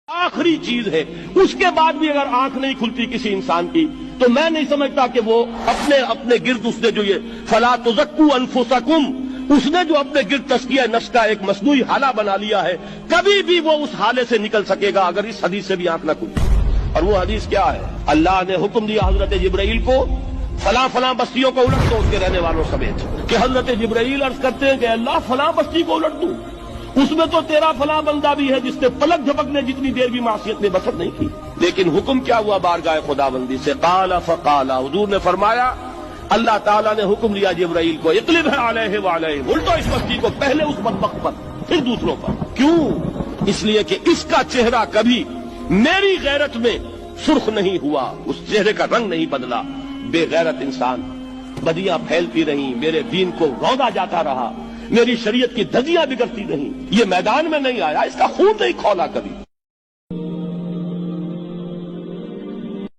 آخری چیز ہے، اس کے بعد بھی اگر آنکھ نہیں کھلتی کسی انسان کی تو میں نہیں سمجھتا کہ وہ اپنے گرد اس نے جو یہ فلا تزکوا انفسکم، اس نے جو اپنے گرد تزکیہ نفس کا ایک مصنوعی حالہ بنا لیا ہے، کبھی بھی وہ اس حالے سے نکل سکے گا اگر اس حدیث سے بھی آنکھ نہ کھلے۔ اور وہ حدیث کیا ہے؟ اللہ نے حکم دیا حضرت جبرائیل کو فلاں فلاں بستیوں کو الٹ دو اس کے رہنے والوں سمیت، کہ حضرت جبرائیل عرض کرتے ہیں کہ اللہ فلاں بستی کو الٹ دوں، اس میں تو تیرا فلاں بندہ بھی ہے جس نے پلک جھپکنے جتنی دیر بھی معصیت میں بسر نہیں کی۔ لیکن حکم کیا ہوا بارگاہ خداوندی سے؟ قال فقال، حضور نے فرمایا اللہ تعالیٰ نے حکم دیا جبرائیل کو اقلب علیہ وعلیہ، الٹو اس بستی کو، پہلے اس بدبخت پر پھر دوسروں پر۔ کیوں؟ اس لیے کہ اس کا چہرہ کبھی میری غیرت میں سرخ نہیں ہوا، اس چہرے کا رنگ نہیں بدلا۔ بے غیرت انسان، بدیاں پھیلتی رہیں، میرے دین کو روندا جاتا رہا، میری شریعت کی دھجیاں بگڑتی رہیں، یہ میدان میں نہیں آیا، اس کا خون نہیں کھولا کبھی۔